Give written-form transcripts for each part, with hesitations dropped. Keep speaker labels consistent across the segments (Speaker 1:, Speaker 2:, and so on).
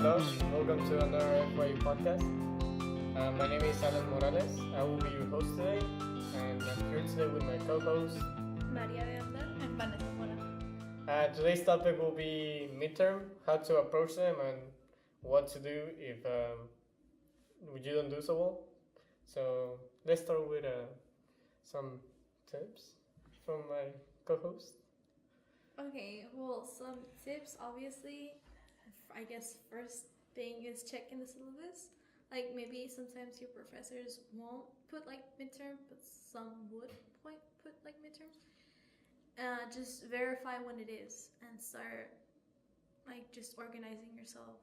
Speaker 1: Hello, welcome to another FYE podcast. My name is Alan Morales. I will be your host today, and I'm here today with my co-host
Speaker 2: Maria Beanda and Vanessa Mora.
Speaker 1: Today's topic will be midterm, how to approach them, and what to do if you don't do so well. So let's start with some tips from my co-host.
Speaker 2: Okay, well, some tips, obviously, I guess first thing is checking the syllabus. Like maybe sometimes your professors won't put like midterm, but some would put like midterm. Just verify when it is and start like just organizing yourself.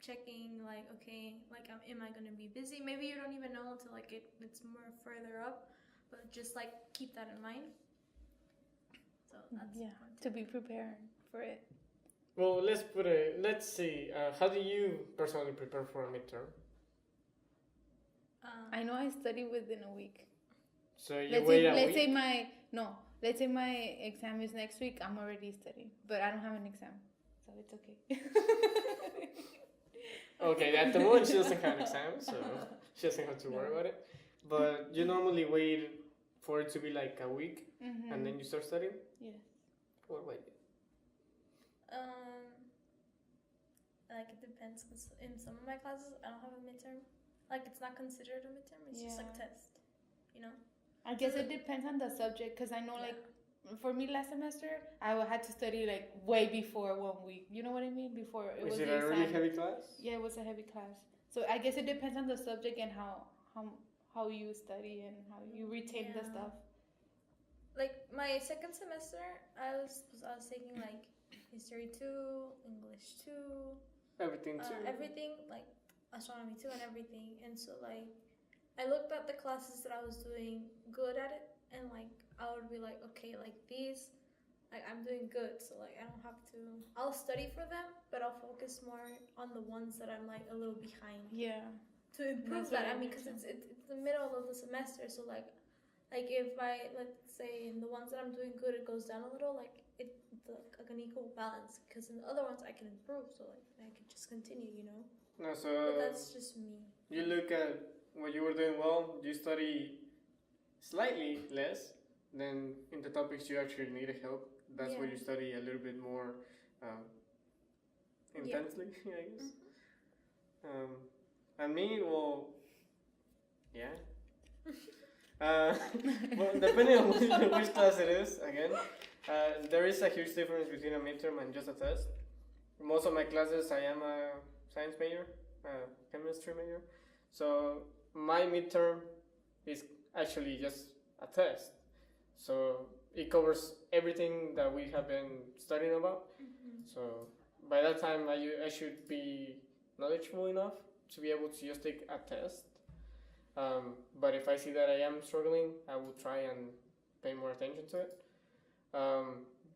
Speaker 2: Checking like, okay, like am I gonna be busy? Maybe you don't even know until like it's more further up, but just like keep that in mind. So that's
Speaker 3: to be prepared for it.
Speaker 1: Well, let's see. How do you personally prepare for a midterm?
Speaker 3: I know I study within a week.
Speaker 1: So you wait a week?
Speaker 3: Let's say my exam is next week. I'm already studying, but I don't have an exam, so it's okay.
Speaker 1: Okay, at the moment she doesn't have an exam, so she doesn't have to worry about it. But you normally wait for it to be like a week, and then you start studying?
Speaker 3: Yes.
Speaker 1: What about you?
Speaker 2: Like it depends, because in some of my classes I don't have a midterm. Like it's not considered a midterm, it's just like a test, you know?
Speaker 3: I guess it depends on the subject, because I know like for me last semester I had to study like way before 1 week. You know what I mean? Before it was
Speaker 1: it
Speaker 3: the
Speaker 1: a really
Speaker 3: exam.
Speaker 1: heavy class?
Speaker 3: Yeah, it was a heavy class. So I guess it depends on the subject and how you study and how you retain the stuff.
Speaker 2: Like my second semester, I was taking like history 2, English 2,
Speaker 1: Everything too?
Speaker 2: everything, like astronomy 2 and everything. And so like I looked at the classes that I was doing good at it, and like I would be like, okay, like these, like I'm doing good, so like I don't have to, I'll study for them, but I'll focus more on the ones that I'm like a little behind.
Speaker 3: Yeah.
Speaker 2: To improve that, I mean, because it's the middle of the semester, so like if I, let's say in the ones that I'm doing good, it goes down a little, like it's like an equal balance, because in the other ones I can improve, so like I can just continue, you know?
Speaker 1: No, so
Speaker 2: But that's just me.
Speaker 1: you look at what you were doing well, you study slightly less than in the topics you actually needed help. That's where you study a little bit more intensely, I guess. And me, well, yeah. Well, depending on which class it is, again, there is a huge difference between a midterm and just a test. Most of my classes, I am a science major, chemistry major, so my midterm is actually just a test. So it covers everything that we have been studying about. So by that time, I should be knowledgeable enough to be able to just take a test. But if I see that I am struggling, I will try and pay more attention to it.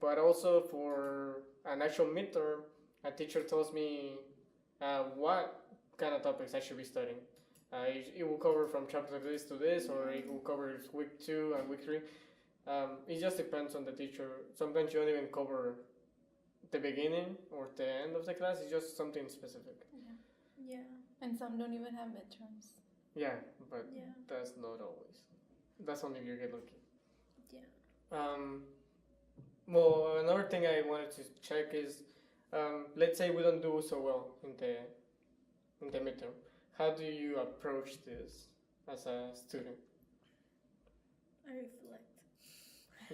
Speaker 1: But also for an actual midterm, a teacher tells me what kind of topics I should be studying. It will cover from chapter this to this, or it will cover week 2 and week 3. It just depends on the teacher. Sometimes you don't even cover the beginning or the end of the class. It's just something specific.
Speaker 2: Yeah.
Speaker 3: And some don't even have midterms.
Speaker 1: Yeah, but that's not always. That's only if you get lucky.
Speaker 2: Yeah.
Speaker 1: Well, another thing I wanted to check is, let's say we don't do so well in the midterm. How do you approach this as a student?
Speaker 2: I reflect.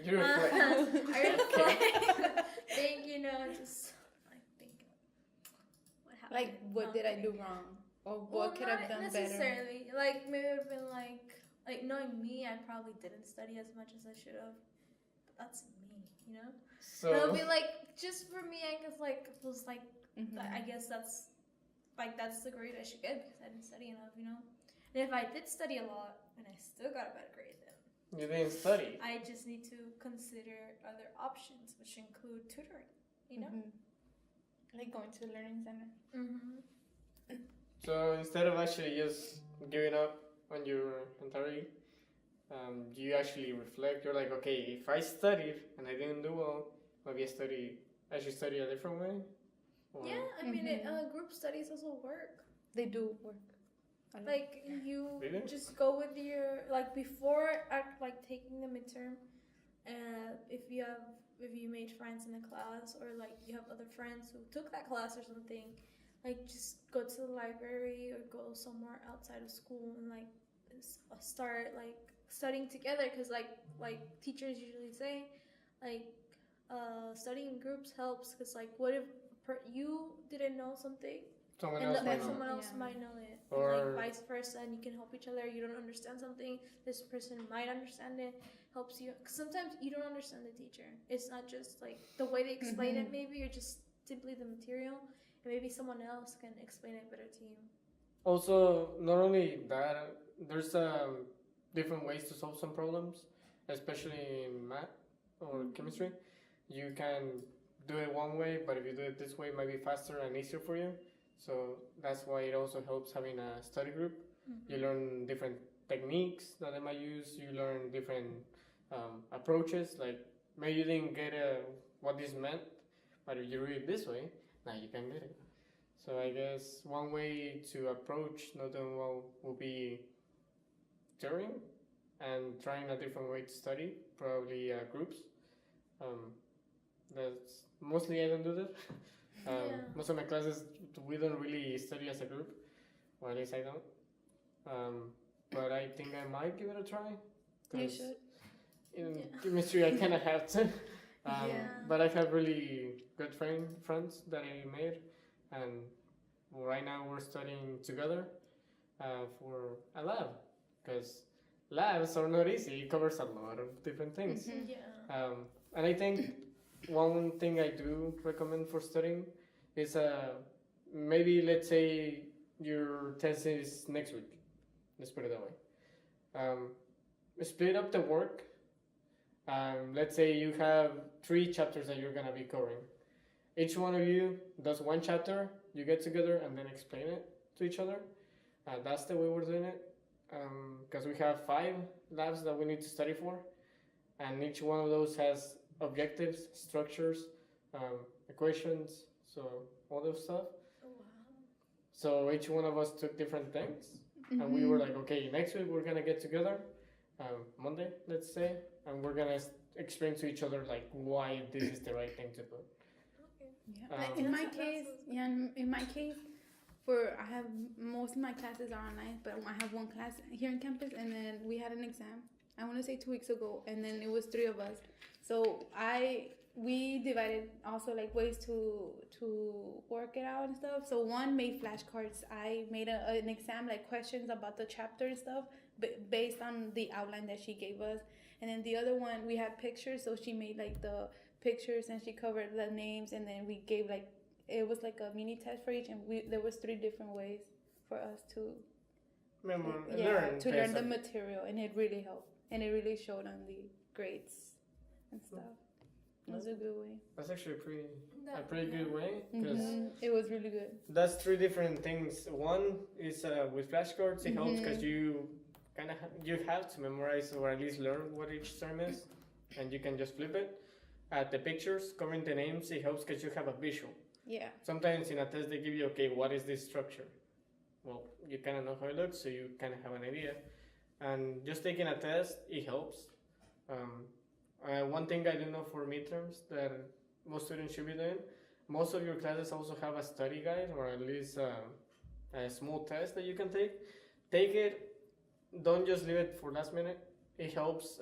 Speaker 1: You reflect.
Speaker 2: I reflect. Think, just like think what happened.
Speaker 3: Like, what did I do wrong? Or what could I've done
Speaker 2: not
Speaker 3: better?
Speaker 2: necessarily. Like, maybe it would have been like knowing me, I probably didn't study as much as I should have. But that's me, you know?
Speaker 1: So
Speaker 2: but it'll be like, just for me, I guess, like, it was like, I guess that's the grade I should get because I didn't study enough, you know? And if I did study a lot and I still got a bad grade, then
Speaker 1: you didn't study.
Speaker 2: I just need to consider other options, which include tutoring, you know?
Speaker 3: Like going to the learning center.
Speaker 1: So instead of actually just giving up on your entirety, you actually reflect. You're like, okay, if I studied and I didn't do well, maybe I should study a different way. Or...
Speaker 2: Yeah, I I mean, group studies also work.
Speaker 3: They do work. a lot.
Speaker 2: Like you
Speaker 1: Really?
Speaker 2: just go with your like before taking the midterm. If you made friends in the class or like you have other friends who took that class or something, like just go to the library or go somewhere outside of school and like start like studying together, because like teachers usually say like studying in groups helps, because like what if you didn't know something
Speaker 1: Someone
Speaker 2: and
Speaker 1: else might know.
Speaker 2: someone else
Speaker 3: Yeah.
Speaker 2: might know it,
Speaker 1: Or-
Speaker 2: and like vice versa, and you can help each other. You don't understand something, this person might understand it, helps you. Cause sometimes you don't understand the teacher. It's not just like the way they explain it, maybe, or just simply the material, and maybe someone else can explain it better to you.
Speaker 1: Also, not only that, there's different ways to solve some problems, especially in math or chemistry. You can do it one way, but if you do it this way, it might be faster and easier for you. So that's why it also helps having a study group. You learn different techniques that they might use. You learn different approaches. Like maybe you didn't get what this meant, but if you read it this way, now you can get it. So I guess one way to approach not doing well will be tutoring and trying a different way to study, probably groups. That's mostly I don't do that.
Speaker 2: Yeah.
Speaker 1: Most of my classes we don't really study as a group, or at least I don't. But I think I might give it a try.
Speaker 3: You
Speaker 1: 'Cause
Speaker 3: should.
Speaker 1: in
Speaker 2: Yeah.
Speaker 1: chemistry, I kind of have to.
Speaker 2: Yeah.
Speaker 1: But I have really good friends that I made, and right now we're studying together for a lab, because labs are not easy. It covers a lot of different things.
Speaker 2: Yeah.
Speaker 1: And I think one thing I do recommend for studying is maybe let's say your test is next week. Let's put it that way. Split up the work. Let's say you have 3 chapters that you're gonna be covering. Each one of you does 1 chapter. You get together and then explain it to each other. That's the way we're doing it. Because we have 5 labs that we need to study for, and each one of those has objectives, structures, equations, so all those stuff.
Speaker 2: Oh, wow.
Speaker 1: So each one of us took different things, and we were like, okay, next week we're gonna get together, Monday, let's say, and we're gonna explain to each other like why this is the right thing to do.
Speaker 2: Okay.
Speaker 3: Yeah. In my
Speaker 2: That's-
Speaker 3: case, in my case, I have most of my classes are online, but I have one class here in campus, and then we had an exam. I want to say 2 weeks ago, and then it was 3 of us. So we divided also like ways to work it out and stuff. So one made flashcards. I made an exam, like questions about the chapter and stuff, based on the outline that she gave us. And then the other one, we had pictures, so she made like the pictures and she covered the names, and then we gave like, it was like a mini test for each, and there was 3 different ways for us to learn the material, and it really helped, and it really showed on the grades and stuff. It was a good way.
Speaker 1: That's actually a pretty good way, because
Speaker 3: It was really good.
Speaker 1: that's 3 different things. One is with flashcards, it helps because you kind of you have to memorize or at least learn what each term is, and you can just flip it. The pictures covering the names, it helps because you have a visual.
Speaker 3: Yeah.
Speaker 1: Sometimes in a test they give you, okay, what is this structure? Well, you kind of know how it looks, so you kind of have an idea. And just taking a test, it helps. One thing I do know for midterms that most students should be doing, most of your classes also have a study guide, or at least a small test that you can take. Take it, don't just leave it for last minute. It helps,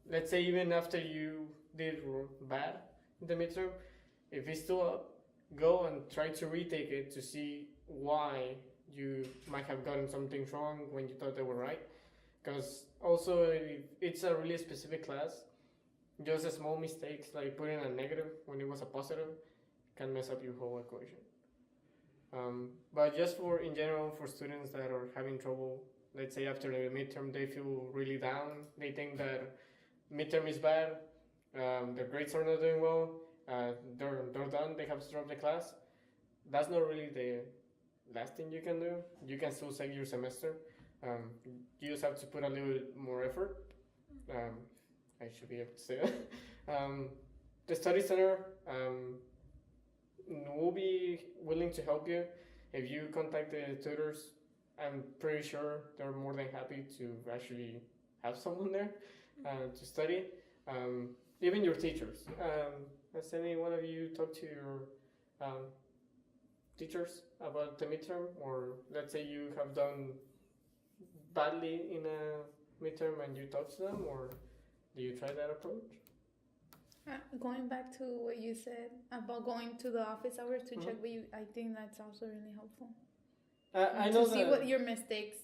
Speaker 1: let's say even after you did bad in the midterm, if it's still up, go and try to retake it to see why you might have gotten something wrong when you thought they were right. Because also, if it's a really specific class, just a small mistakes like putting a negative when it was a positive can mess up your whole equation. But just in general, for students that are having trouble, let's say after the midterm, they feel really down. They think that midterm is bad, their grades are not doing well, they're done, they have to drop the class. That's not really the last thing you can do. You can still save your semester. You just have to put a little bit more effort. I should be able to say that. The study center, will be willing to help you. If you contact the tutors, I'm pretty sure they're more than happy to actually have someone there to study. Even your teachers. Has any one of you talked to your teachers about the midterm? Or let's say you have done badly in a midterm and you talk to them, or do you try that approach?
Speaker 3: Going back to what you said about going to the office hours to
Speaker 1: Mhm.
Speaker 3: check what you, I think that's also really helpful.
Speaker 1: I know
Speaker 3: to see
Speaker 1: that
Speaker 3: what your mistakes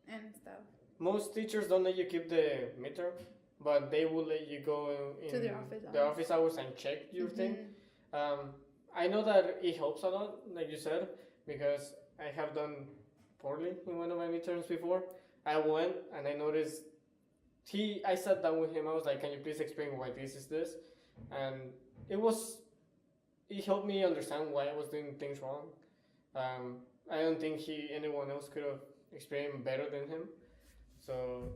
Speaker 3: and stuff.
Speaker 1: most teachers don't let you keep the midterm, but they will let you go in
Speaker 3: To the office
Speaker 1: the
Speaker 3: hours.
Speaker 1: office hours and check your thing.
Speaker 3: Mhm.
Speaker 1: I know that it helps a lot, like you said, because I have done poorly in one of my midterms before. I went and I noticed I sat down with him. I was like, "Can you please explain why this is this?" And it helped me understand why I was doing things wrong. I don't think anyone else could have explained better than him. So,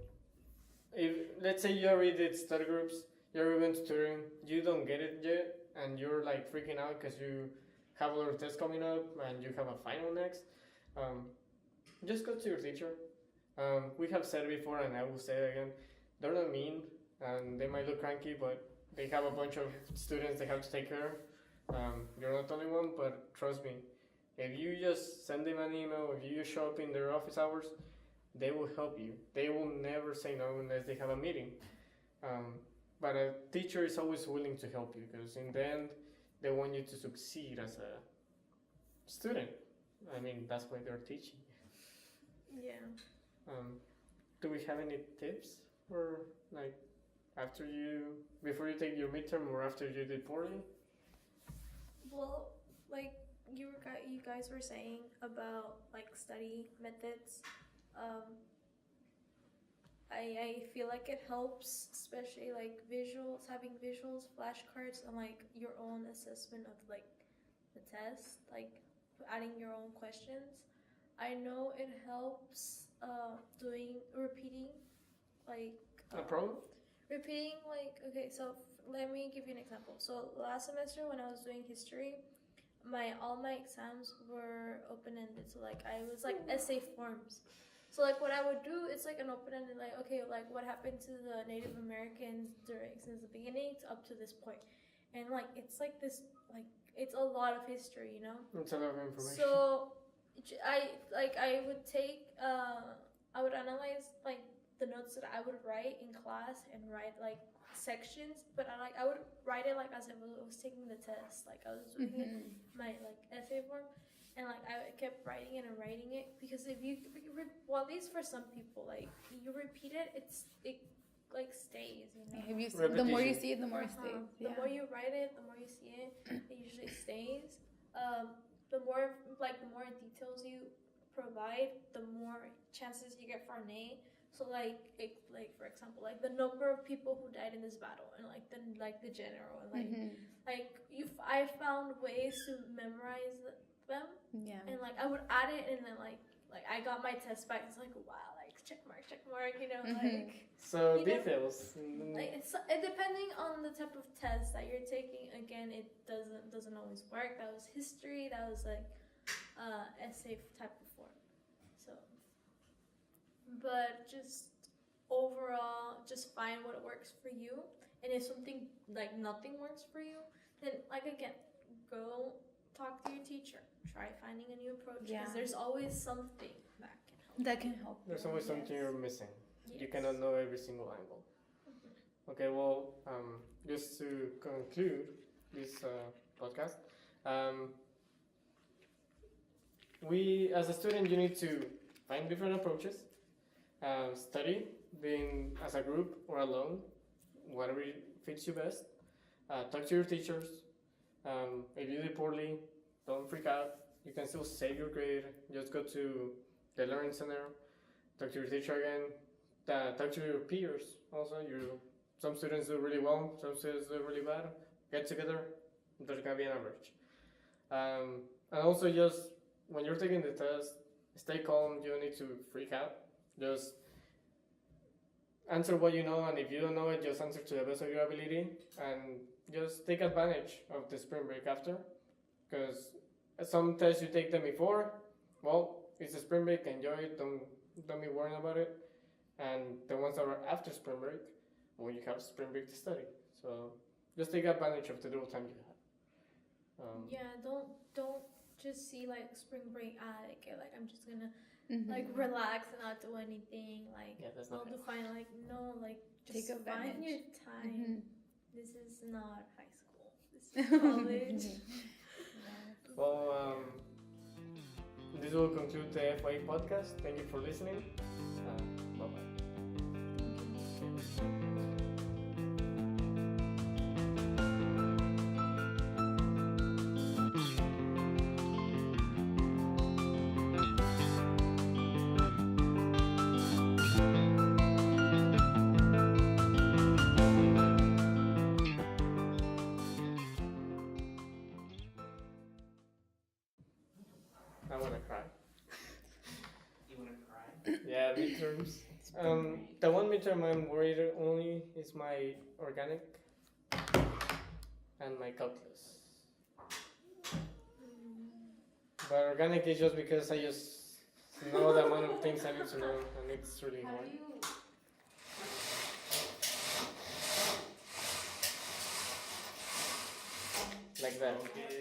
Speaker 1: if let's say you already did study groups, you're even tutoring, you don't get it yet, and you're like freaking out because you have a lot of tests coming up and you have a final next, just go to your teacher. We have said it before, and I will say it again. They're not mean, and they might look cranky, but they have a bunch of students they have to take care of. You're not the only one, but trust me, if you just send them an email, if you show up in their office hours, they will help you. They will never say no unless they have a meeting. But a teacher is always willing to help you because in the end, they want you to succeed as a student. I mean, that's why they're teaching.
Speaker 2: Yeah.
Speaker 1: Do we have any tips for like before you take your midterm or after you did poorly?
Speaker 2: Well, like you guys were saying about like study methods. I feel like it helps, especially like having visuals, flashcards, and like your own assessment of like the test, like adding your own questions. I know it helps repeating, like
Speaker 1: A problem?
Speaker 2: repeating like okay. So let me give you an example. So last semester when I was doing history, all my exams were open ended. So like I was like essay forms. So like what I would do is like an open-ended like okay like what happened to the Native Americans since the beginning to up to this point, and like it's like this like it's a lot of history, you know.
Speaker 1: It's a lot of information.
Speaker 2: So I would take I would analyze like the notes that I would write in class and write like sections, but I would write it like as if I was taking the test, like I was doing it, my like essay form. And like I kept writing it and writing it because if you well at least for some people like you repeat it it like stays, you know.
Speaker 3: If you see, the more you see it, the more it stays.
Speaker 2: The more you write it, the more you see it, it usually stays. The more details you provide, the more chances you get for an A. So like for example like the number of people who died in this battle and like the general and like I found ways to memorize them.
Speaker 3: Yeah.
Speaker 2: And like I would add it and then like I got my test back. It's like wow, like check mark, you know, like
Speaker 1: so
Speaker 2: you
Speaker 1: details.
Speaker 2: like it's depending on the type of test that you're taking. Again, it doesn't always work. That was history. That was like essay type of form. So, but just overall, just find what works for you. And if something like nothing works for you, then like again, go talk to your teacher. Try finding a new approach because there's always something that can help.
Speaker 1: There's always something you're missing.
Speaker 2: Yes.
Speaker 1: You cannot know every single angle. Okay, well, just to conclude this podcast, we as a student you need to find different approaches, study, being as a group or alone, whatever fits you best. Talk to your teachers. If you did poorly, don't freak out. You can still save your grade. Just go to the learning center. Talk to your teacher again. Talk to your peers. Also, some students do really well. Some students do really bad. Get together. There's gonna be an average. And also, just when you're taking the test, stay calm. You don't need to freak out. Just answer what you know, and if you don't know it, just answer to the best of your ability, and just take advantage of the spring break after. because some tests you take them before, well, it's a spring break, enjoy it, don't be worrying about it. And the ones that are after spring break, well, you have spring break to study. So just take advantage of the little time you have.
Speaker 2: Yeah, don't just see like spring break. Like I'm just gonna
Speaker 3: Mhm.
Speaker 2: like relax and not do anything. Like
Speaker 1: Yeah, that's not
Speaker 2: don't define like no like just
Speaker 3: Take
Speaker 2: find
Speaker 3: advantage.
Speaker 2: your time.
Speaker 3: Mhm.
Speaker 2: This is not high school. This is college.
Speaker 1: Well, this will conclude the FYE podcast. Thank you for listening. Bye bye. I wanna cry.
Speaker 4: You wanna cry?
Speaker 1: Yeah, midterms. The one midterm I'm worried only is my organic and my calculus. But organic is just because I just know the amount of things I need to know, and it's really
Speaker 3: How
Speaker 1: hard.
Speaker 3: do you?
Speaker 1: Like that.
Speaker 4: Okay.